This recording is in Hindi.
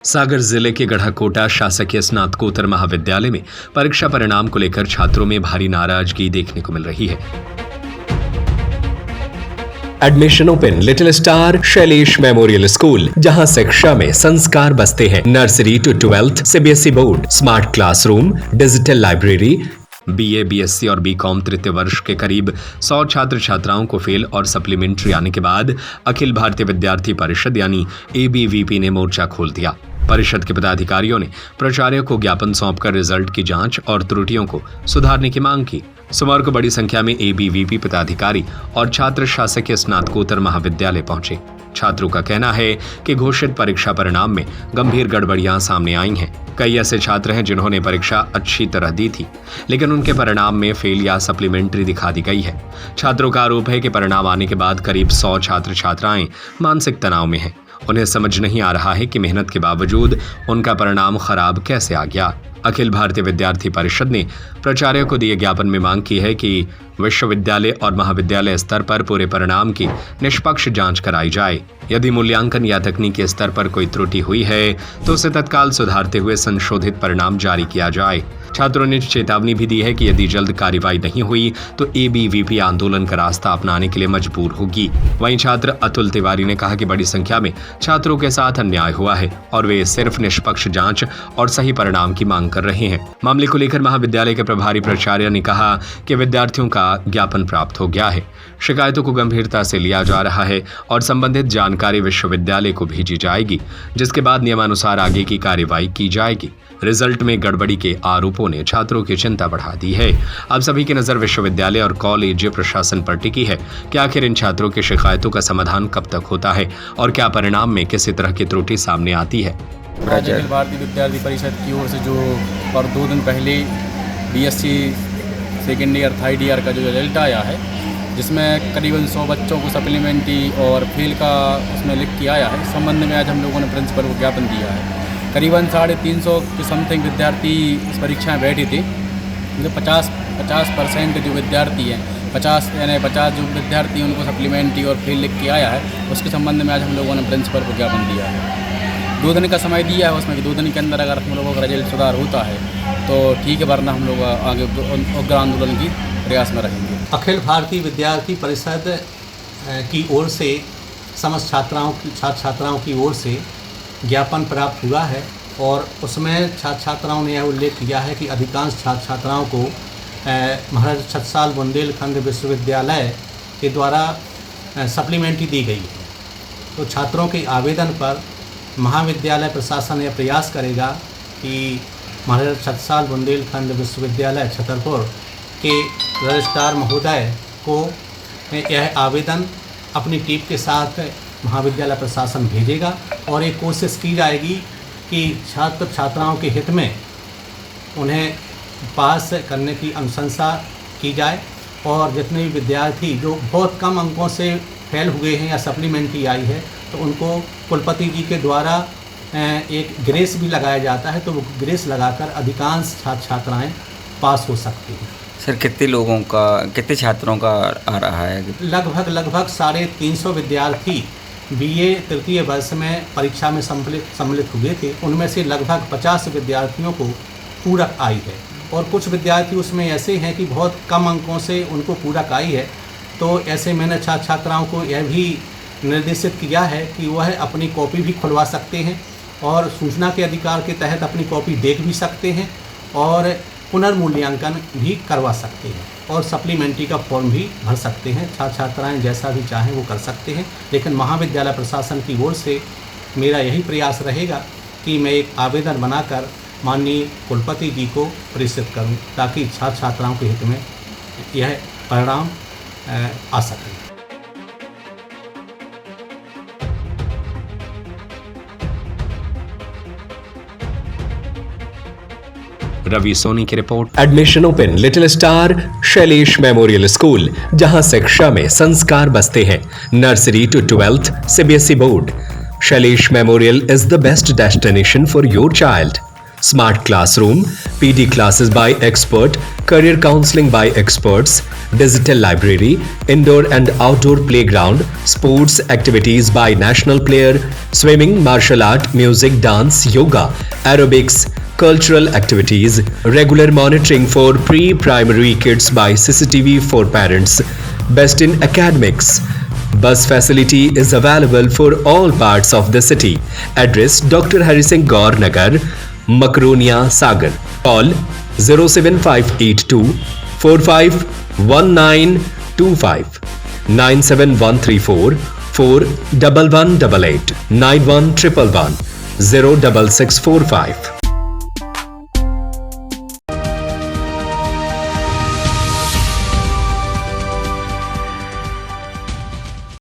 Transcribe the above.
सागर जिले के गढ़ाकोटा शासकीय स्नातकोत्तर महाविद्यालय में परीक्षा परिणाम को लेकर छात्रों में भारी नाराजगी देखने को मिल रही है। Admission open little star Shailesh memorial school, जहां शिक्षा में संस्कार बसते हैं। Nursery to 12th CBSE board, smart classroom, digital library. BA, BSc और बीकॉम तृतीय वर्ष के करीब 100 छात्र छात्राओं को फेल और सप्लीमेंट्री आने के बाद अखिल भारतीय विद्यार्थी परिषद यानी एबीवीपी ने मोर्चा खोल दिया। परिषद के पदाधिकारियों ने प्राचार्य को ज्ञापन सौंपकर रिजल्ट की जांच और त्रुटियों को सुधारने की मांग की। सोमवार को बड़ी संख्या में एबीवीपी पदाधिकारी और छात्र शासकीय स्नातकोत्तर महाविद्यालय पहुंचे। छात्रों का कहना है कि घोषित परीक्षा परिणाम में गंभीर गड़बड़ियां सामने आई हैं। कई ऐसे छात्र हैं जिन्होंने परीक्षा अच्छी तरह दी थी, लेकिन उनके परिणाम में फेल या सप्लीमेंट्री दिखा दी गई है। छात्रों का आरोप है कि परिणाम आने के बाद करीब 100 छात्र छात्राएं मानसिक तनाव में हैं। उन्हें समझ नहीं आ रहा है कि मेहनत के बावजूद उनका परिणाम खराब कैसे आ गया। अखिल भारतीय विद्यार्थी परिषद ने प्राचार्य को दिए ज्ञापन में मांग की है कि विश्वविद्यालय और महाविद्यालय स्तर पर पूरे परिणाम की निष्पक्ष जांच कराई जाए। यदि मूल्यांकन या तकनीकी स्तर पर कोई त्रुटि हुई है तो उसे तत्काल सुधारते हुए संशोधित परिणाम जारी किया जाए। छात्रों ने चेतावनी भी दी है कि यदि जल्द कार्रवाई नहीं हुई तो एबीवीपी आंदोलन का रास्ता अपनाने के लिए मजबूर होगी। वहीं छात्र अतुल तिवारी ने कहा कि बड़ी संख्या में छात्रों के साथ अन्याय हुआ है और वे सिर्फ निष्पक्ष जांच और सही परिणाम की मांग कर रहे हैं। मामले को लेकर महाविद्यालय के प्रभारी प्राचार्य ने कहा कि विद्यार्थियों का ज्ञापन प्राप्त हो गया है, शिकायतों को गंभीरता से लिया जा रहा है और संबंधित जानकारी विश्वविद्यालय को भेजी जाएगी, जिसके बाद नियमानुसार आगे की कार्रवाई की जाएगी। रिजल्ट में गड़बड़ी के आरोपों ने छात्रों की चिंता बढ़ा दी है। अब सभी की नजर विश्वविद्यालय और कॉलेज प्रशासन पर टिकी है कि आखिर इन छात्रों की शिकायतों का समाधान कब तक होता है और क्या परिणाम में किसी तरह की त्रुटि सामने आती है। अखिल भारतीय विद्यार्थी परिषद की ओर से जो और 2 दिन पहले BSc second year third year का जो रिजल्ट आया है, जिसमें करीबन 100 बच्चों को सप्लीमेंट्री और फेल का उसमें लिख के आया है। इस संबंध में आज हम लोगों ने प्रिंसिपल को ज्ञापन दिया है। करीबन 350 के समथिंग विद्यार्थी इस परीक्षा में बैठे थे। जो 50% जो विद्यार्थी हैं, 50 जो विद्यार्थी उनको सप्लीमेंट्री और फेल लिख के आया है, उसके संबंध में आज हम लोगों ने प्रिंसिपल को ज्ञापन दिया है। 2 दिन का समय दिया है उसमें कि 2 दिन के अंदर अगर हम लोगों का रिजल्ट सुधार होता है तो ठीक है, वरना हम लोग आगे उग्र आंदोलन की प्रयास में रहेंगे। अखिल भारतीय विद्यार्थी परिषद की ओर से समस्त छात्र छात्राओं की ओर से ज्ञापन प्राप्त हुआ है और उसमें छात्र छात्राओं ने यह उल्लेख किया है कि अधिकांश छात्र छात्राओं को महाराजा छत्रसाल बुंदेलखंड विश्वविद्यालय के द्वारा सप्लीमेंट्री दी गई है। तो छात्रों के आवेदन पर महाविद्यालय प्रशासन यह प्रयास करेगा कि महाराजा छत्रसाल बुंदेलखंड विश्वविद्यालय छतरपुर के रजिस्ट्रार महोदय को यह आवेदन अपनी टीम के साथ महाविद्यालय प्रशासन भेजेगा और एक कोशिश की जाएगी कि छात्र छात्राओं के हित में उन्हें पास करने की अनुशंसा की जाए और जितने भी विद्यार्थी जो बहुत कम अंकों से फेल हुए हैं या सप्लीमेंट्री आई है तो उनको कुलपति जी के द्वारा एक ग्रेस भी लगाया जाता है, तो वो ग्रेस लगाकर अधिकांश छात्र छात्राएँ पास हो सकती हैं। सर, कितने छात्रों का आ रहा है? लगभग 350 विद्यार्थी बीए तृतीय वर्ष में परीक्षा में सम्मिलित हुए थे। उनमें से लगभग 50 विद्यार्थियों को पूरक आई है और कुछ विद्यार्थी उसमें ऐसे हैं कि बहुत कम अंकों से उनको पूरक आई है। तो ऐसे मैंने छात्र छात्राओं को यह भी निर्देशित किया है कि वह अपनी कॉपी भी खुलवा सकते हैं और सूचना के अधिकार के तहत अपनी कॉपी देख भी सकते हैं और पुनर्मूल्यांकन भी करवा सकते हैं और सप्लीमेंट्री का फॉर्म भी भर सकते हैं। छात्र छात्राएँ जैसा भी चाहें वो कर सकते हैं, लेकिन महाविद्यालय प्रशासन की ओर से मेरा यही प्रयास रहेगा कि मैं एक आवेदन बनाकर माननीय कुलपति जी को प्रेषित करूं ताकि छात्र छात्राओं के हित में यह परिणाम आ सके। रवि सोनी की report. Admission open little star Shailesh memorial school, जहां शिक्षा में संस्कार बसते हैं। Nursery to 12th CBSE board, Shailesh memorial is the best destination for your child. smart classroom, PD classes by expert, career counseling by experts, digital library, indoor and outdoor playground, sports activities by national player, swimming, martial art, music, dance, yoga, aerobics, cultural activities, regular monitoring for pre-primary kids by CCTV for parents, best in academics. Bus facility is available for all parts of the city. Address Dr. Hari Singh Gaur Nagar, Makronia, Sagar. Call 07582 451925 97134 41188 91111 06645.